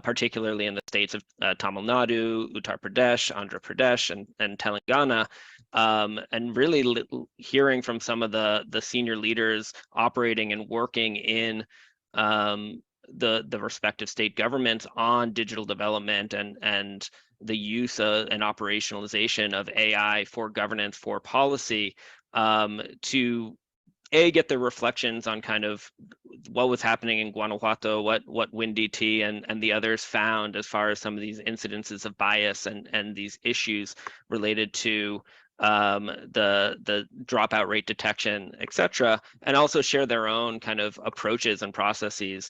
particularly in the states of Tamil Nadu, Uttar Pradesh, Andhra Pradesh, and Telangana, and really hearing from some of the senior leaders operating and working in the respective state governments on digital development and the use and operationalization of AI for governance, for policy, to get the reflections on kind of what was happening in Guanajuato, what WinDT and the others found as far as some of these incidences of bias and these issues related to the dropout rate detection, et cetera, and also share their own kind of approaches and processes.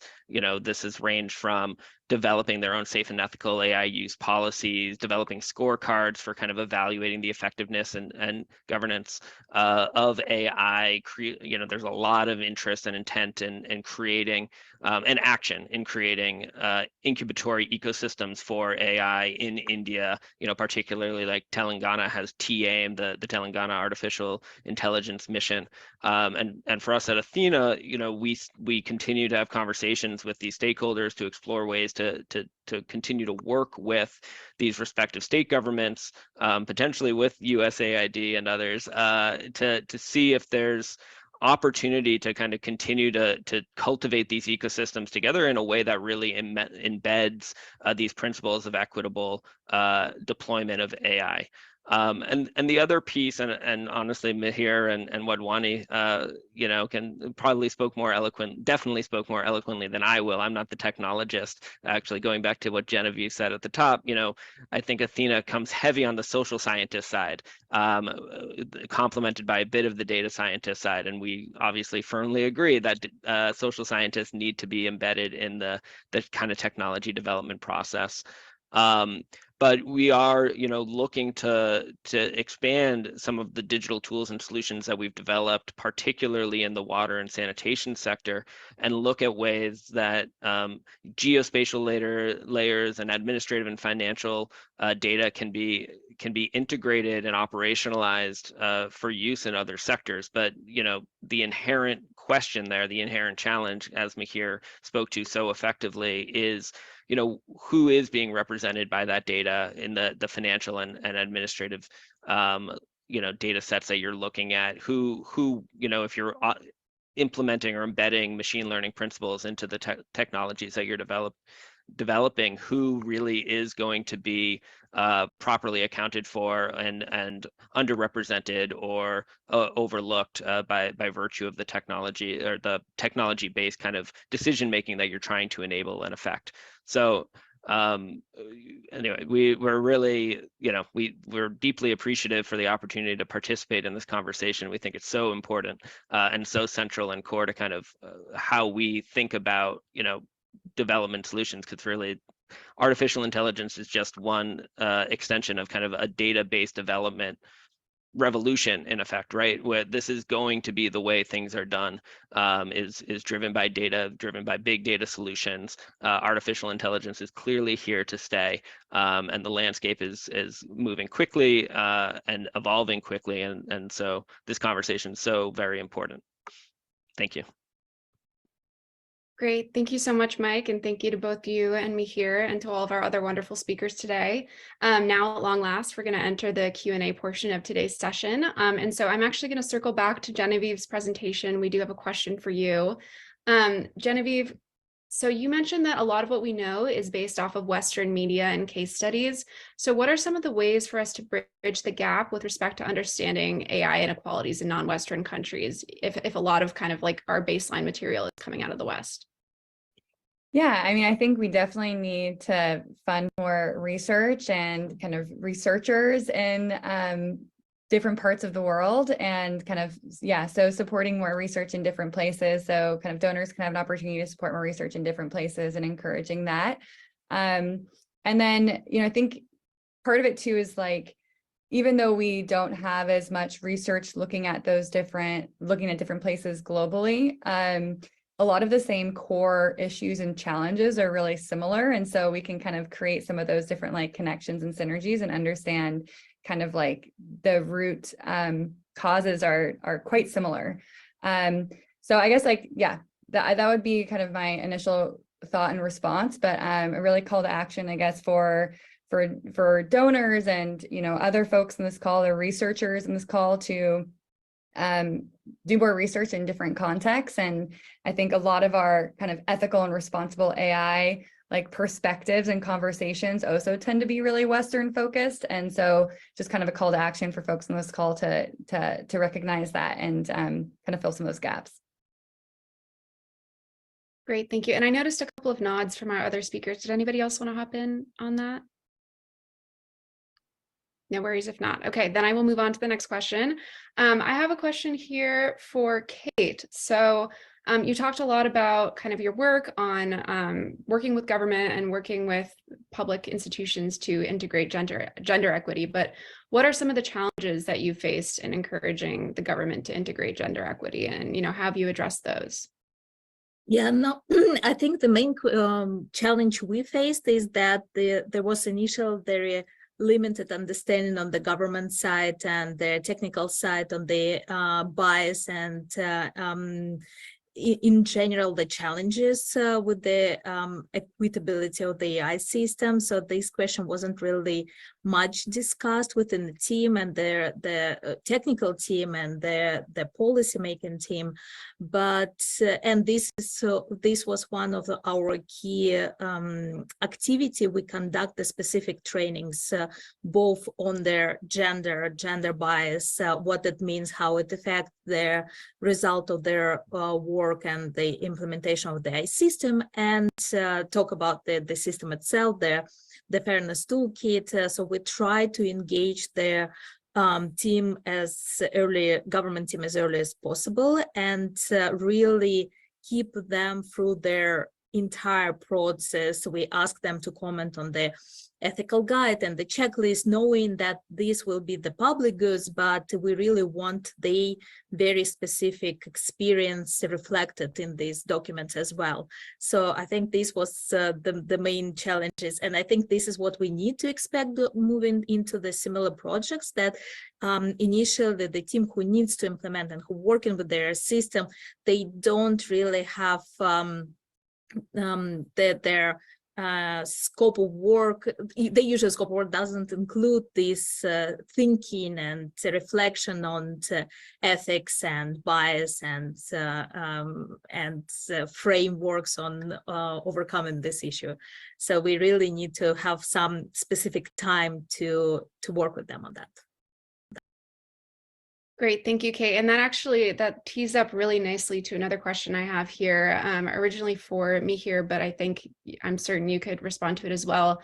This has ranged from developing their own safe and ethical AI use policies, developing scorecards for kind of evaluating the effectiveness and governance of AI. There's a lot of interest and intent in creating and action in creating incubatory ecosystems for AI in India, particularly like Telangana has TAIM, the Telangana Artificial Intelligence Mission. And for us at Athena, we continue to have conversations with these stakeholders to explore ways to continue to work with these respective state governments, potentially with USAID and others, to see if there's opportunity to kind of continue to cultivate these ecosystems together in a way that really embeds these principles of equitable deployment of AI. And the other piece, and honestly, Mihir and Wadhwani, definitely spoke more eloquently than I will. I'm not the technologist. Actually, going back to what Genevieve said at the top, I think Athena comes heavy on the social scientist side, complemented by a bit of the data scientist side. And we obviously firmly agree that social scientists need to be embedded in the kind of technology development process. But we are, looking to expand some of the digital tools and solutions that we've developed, particularly in the water and sanitation sector, and look at ways that geospatial layers and administrative and financial data can be integrated and operationalized for use in other sectors. But the inherent question there, the inherent challenge, as Mihir spoke to so effectively, is who is being represented by that data in the financial and administrative data sets that you're looking at, who if you're implementing or embedding machine learning principles into the technologies that you're developing, who really is going to be properly accounted for and underrepresented or overlooked by virtue of the technology or the technology-based kind of decision making that you're trying to enable and affect. So anyway, we're really, we're deeply appreciative for the opportunity to participate in this conversation. We think it's so important and so central and core to kind of how we think about, development solutions, because really artificial intelligence is just one extension of kind of a data-based development revolution, in effect, right? Where this is going to be the way things are done, is driven by data, driven by big data solutions. Artificial intelligence is clearly here to stay, and the landscape is moving quickly and evolving quickly, and so this conversation is so very important. Thank you. Great. Thank you so much, Mike. And thank you to both you and Mihir and to all of our other wonderful speakers today. Now, at long last, we're going to enter the Q&A portion of today's session. And so I'm actually going to circle back to Genevieve's presentation. We do have a question for you. Genevieve, so you mentioned that a lot of what we know is based off of Western media and case studies. So what are some of the ways for us to bridge the gap with respect to understanding AI inequalities in non-Western countries, if a lot of kind of like our baseline material is coming out of the West? Yeah, I mean, I think we definitely need to fund more research and kind of researchers in different parts of the world, and kind of, yeah, so supporting more research in different places. So kind of donors can have an opportunity to support more research in different places and encouraging that. And then, I think part of it too is like, even though we don't have as much research looking at different places globally, a lot of the same core issues and challenges are really similar. And so we can kind of create some of those different like connections and synergies and understand kind of like the root causes are quite similar. So I guess like, yeah, that would be kind of my initial thought and response, but a really call to action, I guess, for donors and, other folks in this call, or researchers in this call, to do more research in different contexts. And I think a lot of our kind of ethical and responsible AI like perspectives and conversations also tend to be really Western focused. And so just kind of a call to action for folks in this call to recognize that and kind of fill some of those gaps. Great, thank you. And I noticed a couple of nods from our other speakers. Did anybody else want to hop in on that? No worries if not. Okay, then I will move on to the next question. I have a question here for Kate. So you talked a lot about kind of your work on working with government and working with public institutions to integrate gender equity, but what are some of the challenges that you faced in encouraging the government to integrate gender equity, and how have you addressed those? Yeah, no, I think the main challenge we faced is that there was initial very limited understanding on the government side and the technical side on the bias and in general the challenges with the equitability of the AI system. So this question wasn't really much discussed within the team and the technical team and the policy making team. But and this was one of our key activity. We conduct the specific trainings both on their gender bias, what it means, how it affects the result of their work and the implementation of the AI system, and talk about the system itself, the fairness toolkit. So we try to engage their government team as early as possible, and really keep them through their entire process. We ask them to comment on the ethical guide and the checklist, knowing that this will be the public goods, but we really want the very specific experience reflected in these documents as well. So I think this was the main challenges, and I think this is what we need to expect moving into the similar projects, that initially the team who needs to implement and who working with their system, they don't really have their scope of work, the usual scope of work doesn't include this thinking and reflection on ethics and bias and frameworks on overcoming this issue. So we really need to have some specific time to work with them on that. Great, thank you, Kate. And that tees up really nicely to another question I have here, originally for Mihir, but I'm certain you could respond to it as well.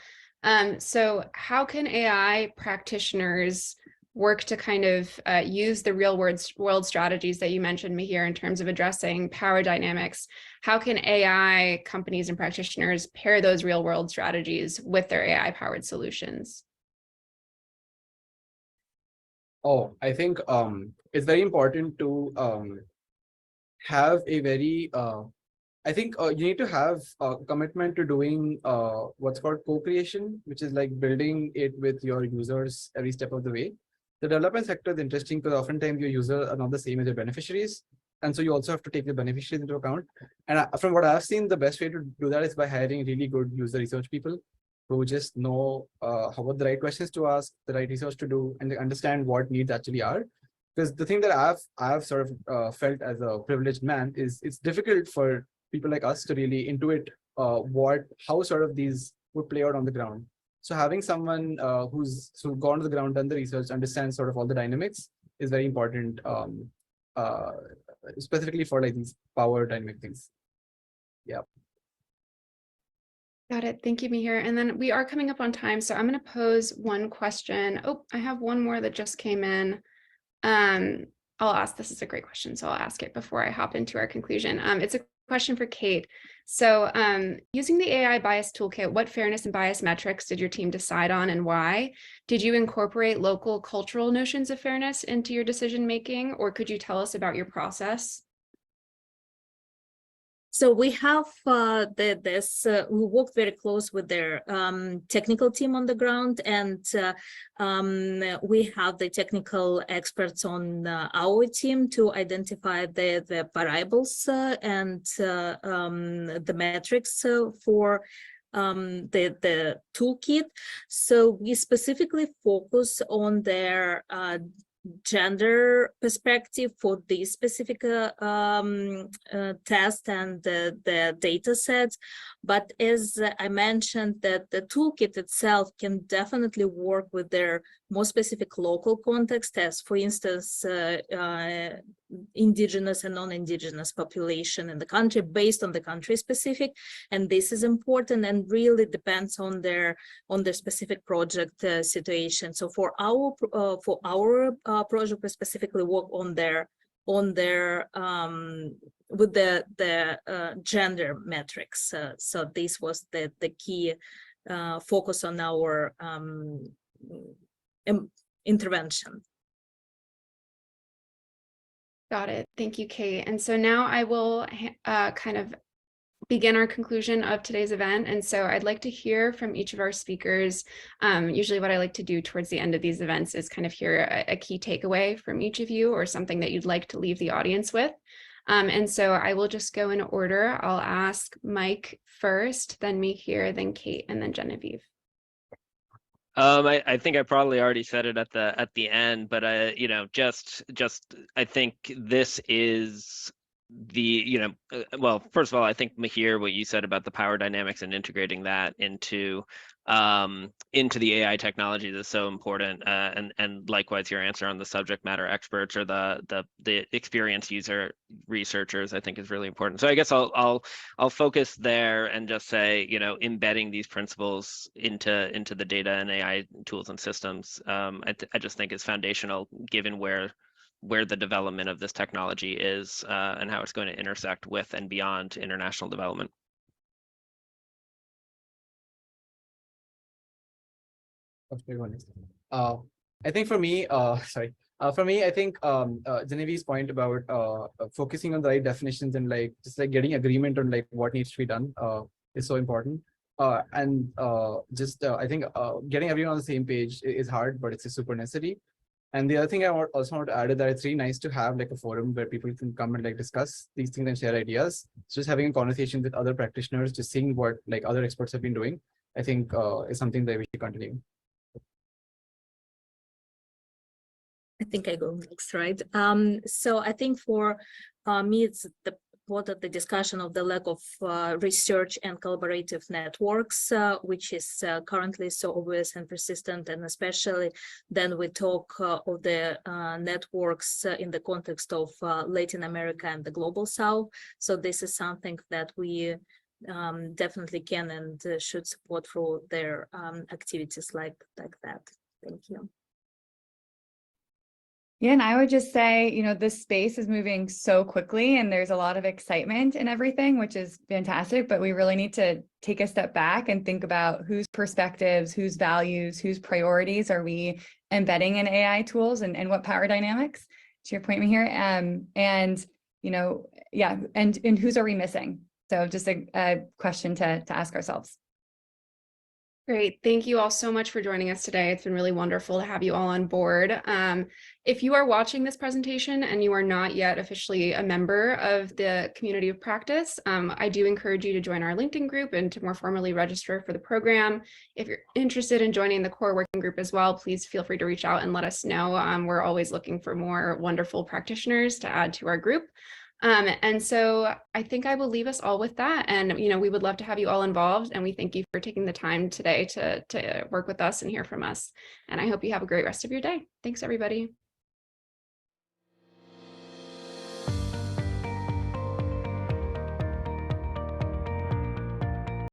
So how can AI practitioners work to kind of use the real world strategies that you mentioned, Mihir, in terms of addressing power dynamics? How can AI companies and practitioners pair those real world strategies with their AI powered solutions? Oh, I think it's very important to have a very, I think you need to have a commitment to doing what's called co-creation, which is like building it with your users every step of the way. The development sector is interesting because oftentimes your users are not the same as your beneficiaries. And so you also have to take the beneficiaries into account. And from what I've seen, the best way to do that is by hiring really good user research people who just know what the right questions to ask, the right research to do, and they understand what needs actually are. Because the thing that I've sort of felt as a privileged man is it's difficult for people like us to really intuit how sort of these would play out on the ground. So having someone who's gone to the ground, done the research, understands sort of all the dynamics is very important, specifically for like these power dynamic things. Yeah. Got it. Thank you, Mihir. And then we are coming up on time, so I'm going to pose one question. Oh, I have one more that just came in. I'll ask. This is a great question, so I'll ask it before I hop into our conclusion. It's a Question for Kate. So using the AI bias toolkit, what fairness and bias metrics did your team decide on and why? Did you incorporate local cultural notions of fairness into your decision making, or could you tell us about your process? So we have we worked very close with their technical team on the ground, and we have the technical experts on our team to identify the variables and the metrics for the toolkit. So we specifically focus on their gender perspective for this specific test and the data sets. But as I mentioned, that the toolkit itself can definitely work with their more specific local context, as for instance, indigenous and non-indigenous population in the country based on the country specific. And this is important and really depends on their specific project situation. So for our project, we specifically work on their with the gender metrics. So this was the key focus on our intervention. Got it. Thank you, Kate. And so now I will kind of begin our conclusion of today's event. And so I'd like to hear from each of our speakers. Usually what I like to do towards the end of these events is kind of hear a key takeaway from each of you or something that you'd like to leave the audience with. And so I will just go in order. I'll ask Mike first, then Mihir, then Kate, and then Genevieve. I think I probably already said it at the end, but I think this is the, well, first of all, I think Mihir, what you said about the power dynamics and integrating that into the AI technologies is so important, and likewise your answer on the subject matter experts or the experienced user researchers I think is really important. So I guess I'll focus there and just say, embedding these principles into the data and AI tools and systems, I just think is foundational given where the development of this technology is and how it's going to intersect with and beyond international development. I think for me, I think Genevieve's point about focusing on the right definitions and just getting agreement on what needs to be done is so important. I think getting everyone on the same page is hard, but it's super necessary. And the other thing I also want to add is that it's really nice to have a forum where people can come and discuss these things and share ideas. So just having a conversation with other practitioners, just seeing what other experts have been doing, I think is something that we should continue. I think I go next, right? So I think for me, it's the discussion of the lack of research and collaborative networks, which is currently so obvious and persistent, and especially then we talk of the networks in the context of Latin America and the Global South. So this is something that we definitely can and should support through their activities like that. Thank you. Yeah, and I would just say, this space is moving so quickly and there's a lot of excitement and everything, which is fantastic, but we really need to take a step back and think about whose perspectives, whose values, whose priorities are we embedding in AI tools and what power dynamics, to your point, Mihir, and whose are we missing? So just a question to ask ourselves. Great. Thank you all so much for joining us today. It's been really wonderful to have you all on board. If you are watching this presentation and you are not yet officially a member of the community of practice, I do encourage you to join our LinkedIn group and to more formally register for the program. If you're interested in joining the core working group as well, please feel free to reach out and let us know. We're always looking for more wonderful practitioners to add to our group. And so I think I will leave us all with that. And, we would love to have you all involved. And we thank you for taking the time today to work with us and hear from us. And I hope you have a great rest of your day. Thanks, everybody.